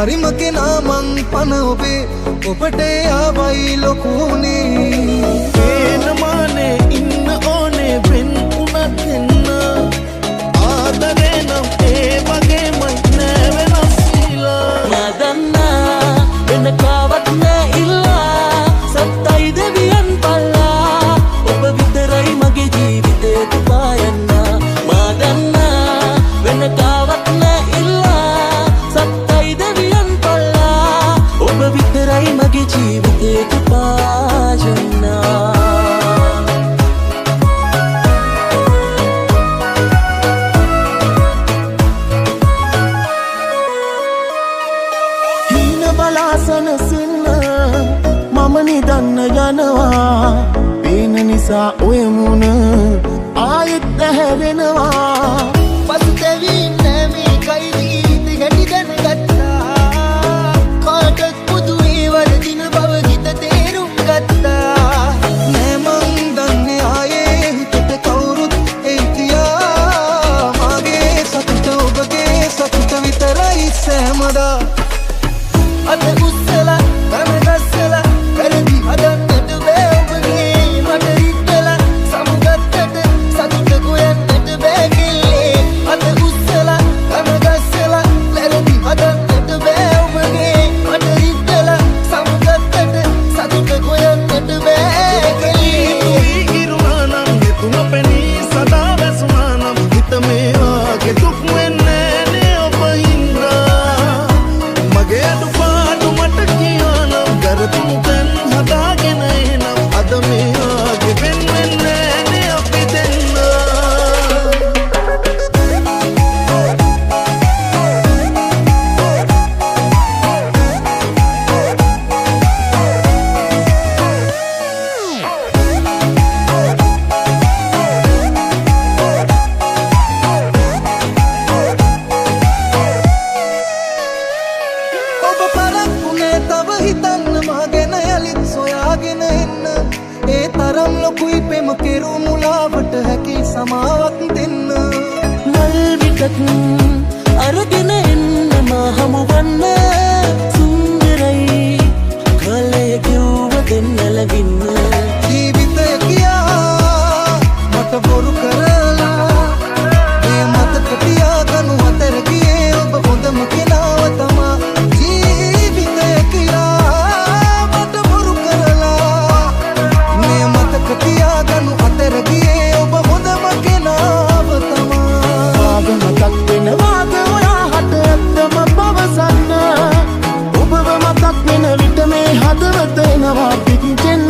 හරිම කෙනා මං පන ඔබේ ඔබට ආවයි ලොකුනේ පේනමානේ ඉන්න ඕනේ වෙන් උනත් එන්න ආදරේ නම් ඒ වගේමයි නෑ වෙනස් කියලා මදන්නා වෙන කාවත් නෑ ඉල්ලා සත්තයි දෙවියන් පල්ලා ඔබ විතරයි මගේ ජීවිතේ තුපායන්න මදන්නා වෙන කාවත් නෑ ඉල්ලා සත්තයි දෙවියන් පල්ලා ඔබ විතරයි මගේ ජීවිතේ තුපායන්න බලාසනසින්න මම නිදන්න යනවා පේන නිසා ඔය මුණ ආයෙත් දැහැරෙනවා පසුතැවින්න මේ කයිදීති ගැටි දැනගත්තා කාටත් පුදුවේ වරදින බව හිත තේරුම් ගත්තා නෑ මං දන්නේ ආයේ හිතට කවුරුත් එයිතියා මගේ සතුට ඔබගේ සතුට විතරයි සෑමදා අත උස්සලා ගමගස්සලා කරදි හදන්නට බෑ ඔබගේ මට හිතලා සමුගත්තට සතුට ගොයන්නට බෑ කිල්ලේ අත උස්සලා ගමගස්සලා කරදි හදන්නට බෑ ඔබගේ මට හිතලා සමුගත්තට සතුට ගොයන්නට බෑ කිල්ලේ ඉරුණානම් හෙතුම පෙනී සදා වැසුණානම් හිත මේ වාගේ දුක් වෙන්නේ නේ ඔබ හින්දා මගේ අඩුපාඩු මට කියනම් ගරතුම් තැන් හදාගෙන එනම් අද මේ වාගේ වෙන්නේ නෑනේ අපි දෙන්න ඔබ පරක්කුනේ තව හිතන්න මා ගැන යලිත් සොයාගෙන එන්න ඒ තරම් ලොකුයි පෙම කෙරු මුලාවට හැකි සමාවක් දෙන්න මල් විටක් අරගෙන එන්න මා හමුවන්න සුන්දරයි කලය කිව්ව දෙන්න ලගින්න ජීවිතය කියා මට බොරු කරලා ඒ මතක තියාගනු අතර ගියේ ඔබ හොඳම කෙනාව තමා ජීවිතය කියා මට බොරු කරලා මේ මතක තියාගනු අතර ගියේ ඔබ හොඳම කෙනාව තමා මතක් වෙනවාද ඔයා හට ඇත්තම පවසන්න ඔබව මතක් වෙන විට මේ හදවත එනවා පිටින්ෙන්න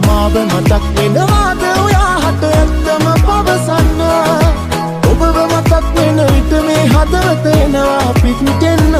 මාව මතක් වෙනවාද ඔයා හට ඇත්තම පවසන්න ඔබව මතක් වෙන විට මේ හදවත එනවා පිටින්ෙන්න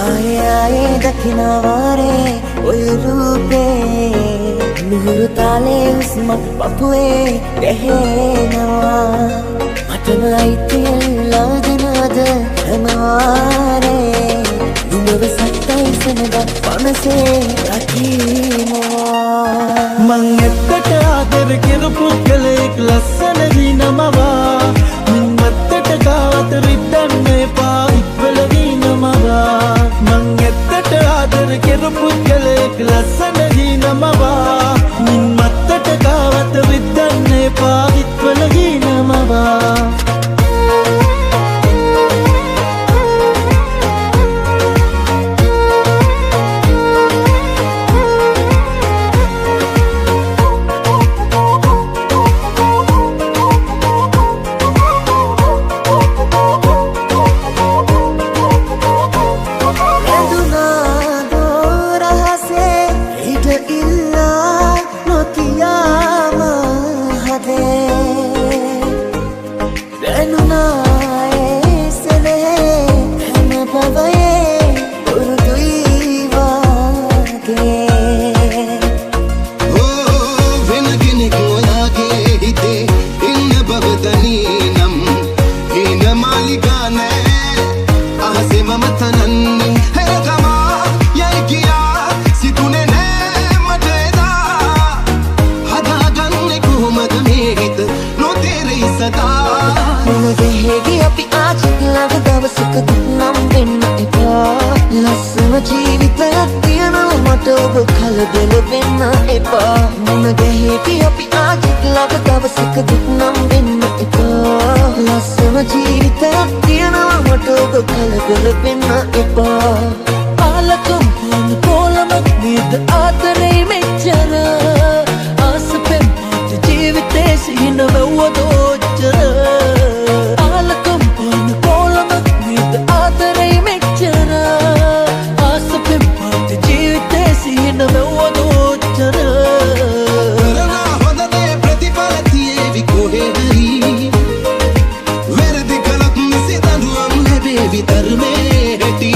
ආයේ දකින්නවාරේ ඔය රූපේ මිහිරු තාලේ උස්ම පපුවේ දැහෙනවා මටම අයිතියල්ලා දෙනවද හැමවාරේ නුඹව සත්තයි සනද පනසේ රකින්නවා මං එක්කට ආදර කරපු කෙලෙක් ලස්සන දිනමවා මින් මත්තට ගාවත රිද්දන්න එපා ඉක්වල දිනමවා මං එක්කට ආදර කරපු කෙලෙක් ලස්සන දිනමවා මින් මත්තට ගාවත රිද්දන්න එපා ඉක්වල දිනමවා ඔබ කලබල වෙන්න එපා මන ගැහෙටි අපි ආජිත් ළඟ දවසක දුක් නම් වෙන්න එපා ලස්සන ජීවිතයක් තියනවා මට ඔබ කලබල වෙන්න එපා ආලකම් පොන් කොලමක් නේද ආදරේ මෙච්චර ආස පෙම්පත් ජීවිතේ සිහින වෙව්වදෝච්චර ආලකම් පොන් කොලමක් නේද ආදරේ මෙච්චර ආස පෙම්පත් ජීවිතේ සිහින වෙව්වදෝච්චර කරනා හොඳදේ ප්‍රතිඵල තියේවි කොහෙදයි වැරදි කළොත් නිසි දඬුවම් ලැබේවි ධර්මයේ හැටි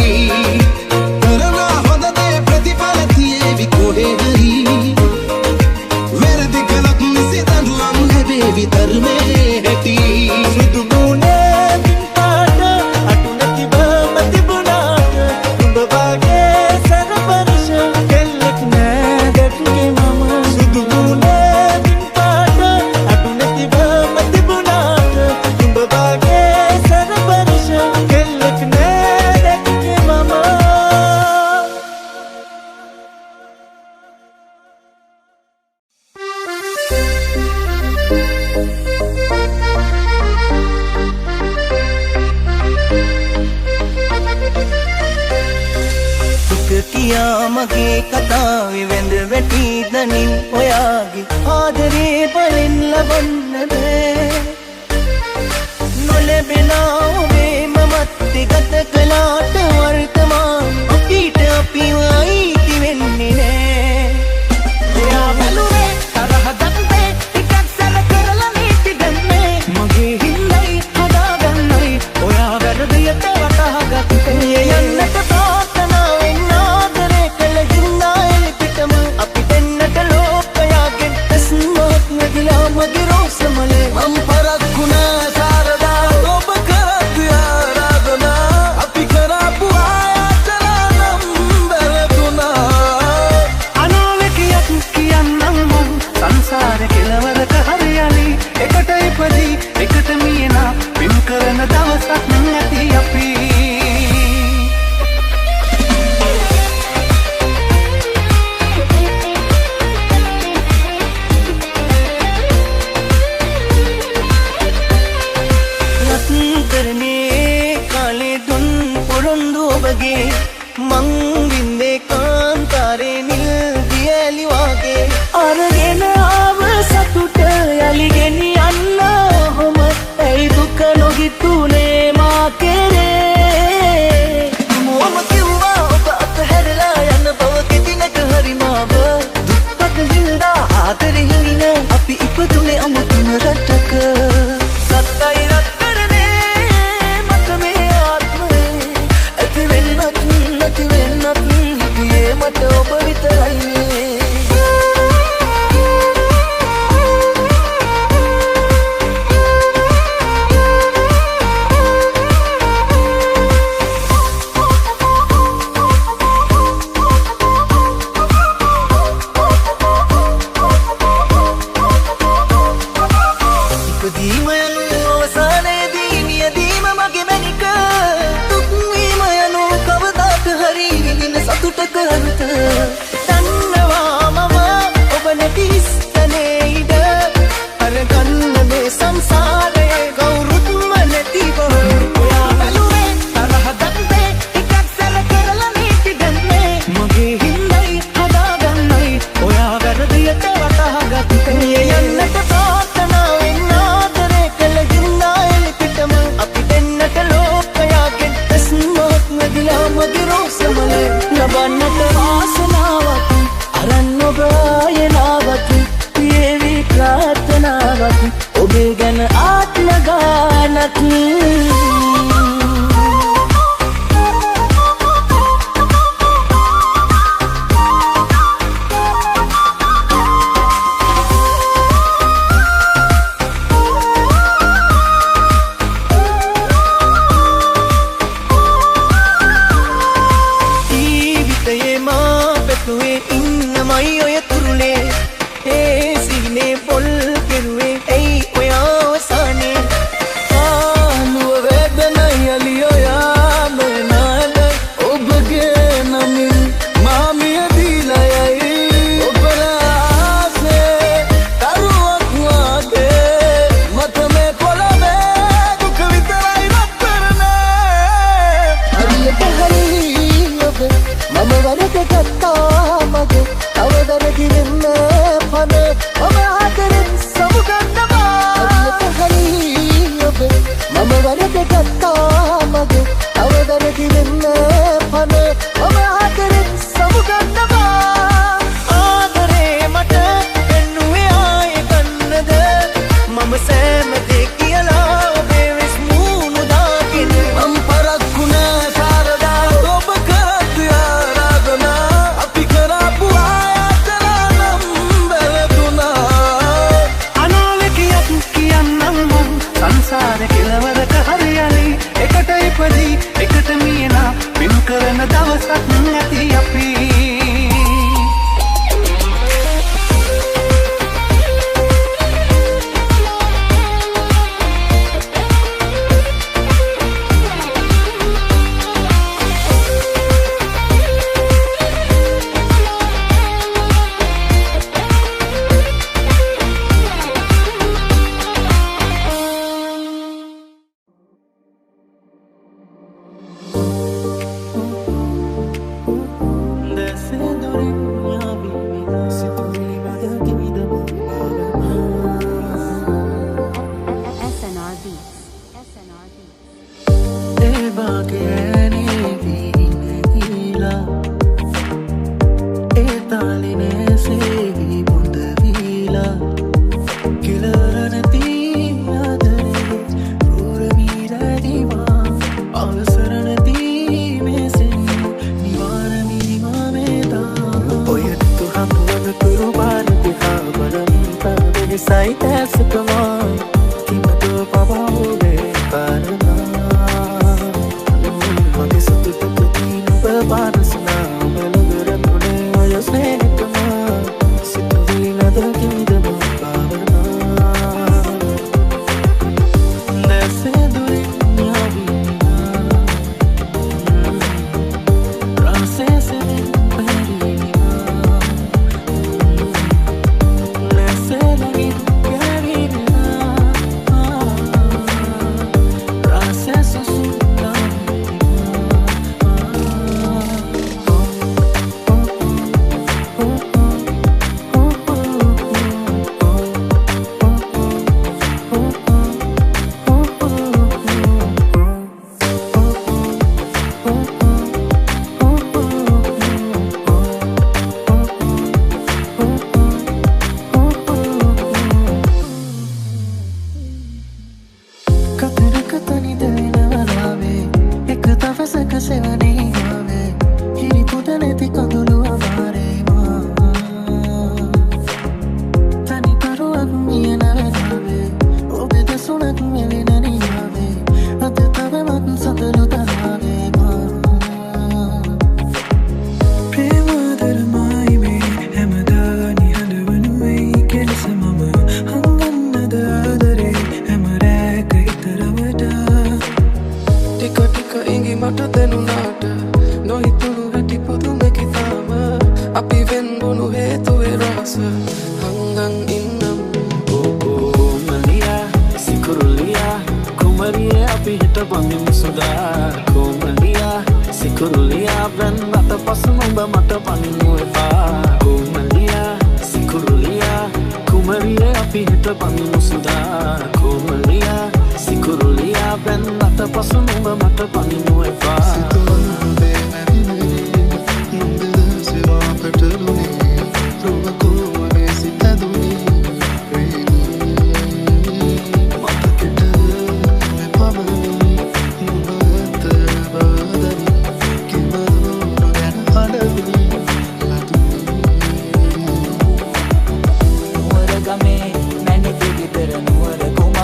කරනා හොඳදේ ප්‍රතිඵල තියේවි කොහෙදයි වැරදි කළොත් නිසි දඬුවම් ලැබේවි ධර්මයේ හැටි සුදු ගුණේ පින්පාට අටු නැතිව මතිබුණාට උඹ වාගේ සරපරිශ කෙල්ලෙක් නෑ දැක්කේ මම සුදු ගුණේ පින්පාට අටු නැතිව මතිබුණාට උඹ වාගේ සරපරිශ කෙල්ලෙක් නෑ දැක්කේ මම දුක කියා මගේ කතාවේ වැඳ වැටි දනින් ඔයාගේ ආදරේ බලෙන් ලබන්න බෑ නොලැබෙන ඔබේ මමත් ගත කළාට වර්තමාන අපිට අපිව අයිති වෙන්නේ නෑ ඔයා බැලුවේ තරහ ගත්තේ ටිකක් සැල කරලා නීති දැම්මේ මගේ හිල්ලයි හදාගන්නයි ඔයා වැරදියට වටහාගත්තේ යන්නට ප්‍රාර්ථනාවෙන් ආදරේ කළ හින්දා එළිපිටම අපි දෙන්නට ලෝකයාගෙන් ඇස්මක් නැතිලා මගේ රෝසමලේ මම පරක්කුණා සාරදා ඔබ කරත් ආරාධනා අපි කරපු ආයතන නම් වැරදුනා අනාවැකියක් කියන්නම් මං සංසාර කෙලවරක හරියලි එකට ඉපදී එකට මියනා පින් කරන දවසක් නැති අපි කරනේ කාලේ දුන් පොරොන්දු ඔබගේ මං වින්දේ කාන්තාරේ නිල් දියලි වාගේ අරගෙන ආව සතුට යලි ගෙනියන්න ඔහොම ඇයි දුක නොහිතුනේ මා කෙරේ මොම කිව්වා ඔබ අතහැරලා යන බව කෙටිනක හරි මාව දුක්පත් හින්දා ආදරේ හිරින අපි ඉපදුනේ අමුතුම රටක සත්තයි රත්තරනේ මට මේ ආත්මේ ඇති වෙන්නත් නැති වෙන්නත් හිටියේ මට ඔබ විතරයිනේ ඉපදීම යනු අවසානයේදී නියදීම මගේ මැනික දුක් වීම යනු කවදාක හරි විඳින සතුටක අරුත දන්නවා මම ඔබ නැති ස්තනේ ඉඩ අරගන්න මේ සංසාරයේ කවුරුත්ම නැති බව ඔයා බැලුවේ තරහ ගත්තේ ටිකක් සැල කරලා නීති දැම්මේ මගේ හින්දයි හදාගන්නයි ඔයා වැරදියට වටහාගත්තේ යන්නට ප්‍රාර්ථනාවෙන් ආදරේ කළ හින්දා එළිපිටම අපි දෙන්නට ලෝකයාගෙන් ඇස්මක් නැතිලා මගේ රෝසමලේ ලබන්නට වාසනාවක් අරන් ඔබ ආයනාවක් පියවි ප්‍රාර්ථනාවක් ඔබේ ගැන ආත්ම ගානක් ජීවිතයේ මා පැතුවේ ඉන්නමයි ඔය තුරුලේ ඒ සිහිනේ පොල් කෙරුවේ ඇයි ඔයා අවසානේ ආනුව වේදනයි අලිය ඔයා නොනාද ඔබගේ නමින් මාමිය දීලා ගත්තා මගේ අවදරකි වෙන්න පන ඔබ ආදරෙන් සමුගන්නවා හරියට හරි ඔබ මම වරද ගත්තා මගේ අවදරකි වෙන්න පන ඔබ ආදරෙන් සමුගන්නවා ආදරේ මට එන්නුවේ ආය ගන්නද මම සෑම දේ කියලා ඔබේ වෙස් මූණු දාගෙන මම පරක්කුණා කාරදා ඔබ කරත් ආරාධනා අපි කරපු ආයතනම් බැලතුනා අනාවකියක් කියන්නම් මං සංසාර කෙලවරක හරියලි එකට ඉපදී එකට මියලා පින් කරන දවසක් නැති අපි නුවර ගමේ මැණික ගෙදර නුවර කුම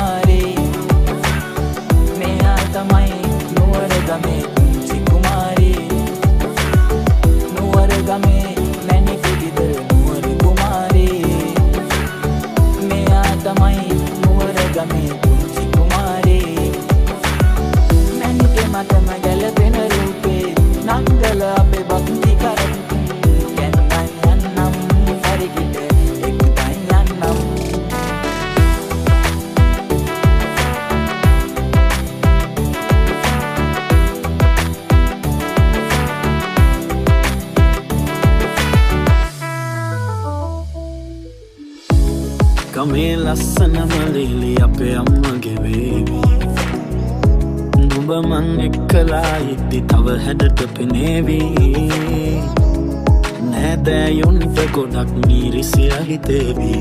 ගමේ ලස්සනම ලීලි අපේ අම්මගේ වේවි නුඹ මං එක්කලා ඉද්දි තව හැඩට පෙනේවි නෑදෑයොන්ට ගොඩක් මීරිසිය හිතේවි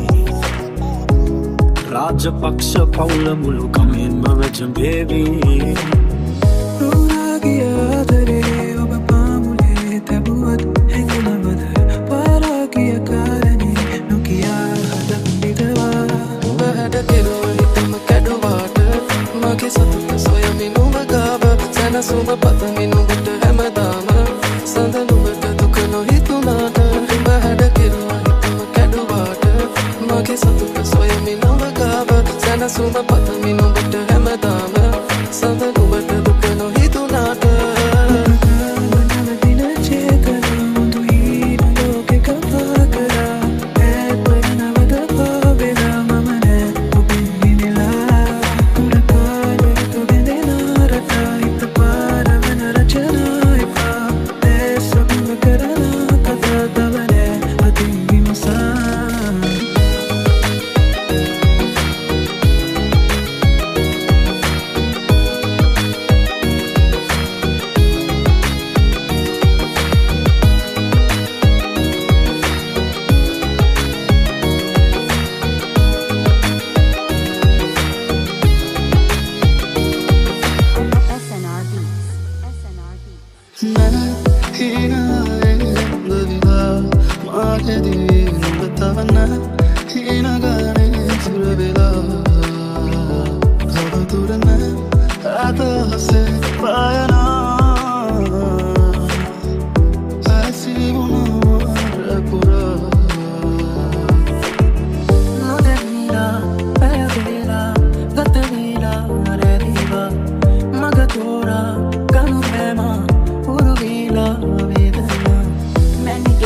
රාජපක්ෂ පවුල මුළු ගමෙන්ම වැජඹේවි රුණාගිය ආදරේ ඔබ පාමුලේ තැබුවත් හැඟෙනවද පාරාගිය කාරණේ නොකියා හදක් විදවා ඔබ හැඩ කෙරුව හිතම කැඩුවාට මගේ සතුට සොයමින් නුඹ ගාව සැනසුම පතමින් නුඹට හැමදාම සඳ නුඹට දුක නොහිතුනාට ඔබ හැඩ කෙරුව හිතම කැඩුවාට මගේ සතුට සොයමින් නුඹ ගාව සැනසුම පතමින් නුඹට හැමදාම සඳ නුඹට දුක නොහිතුනාට නවදින චේතනා මුදු හීන ලෝකෙ කතා කරා ඈත් වනවද පාවෙලා මම නෑ ඔබෙන් හිනෙලා උඩ කාලෙ තුබෙදෙන රටා හිත පාරවන රචනා එපා දැස් ඔබම කරන කතා දවනෑ අතින් විමසා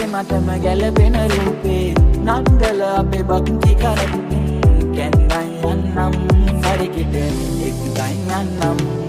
මටම ගැලපෙන රූපේ නන්දල අපේ භක්ති කරන්නේ කැන්දයි යන්නම් හරිකිට එක්දයි යන්නම්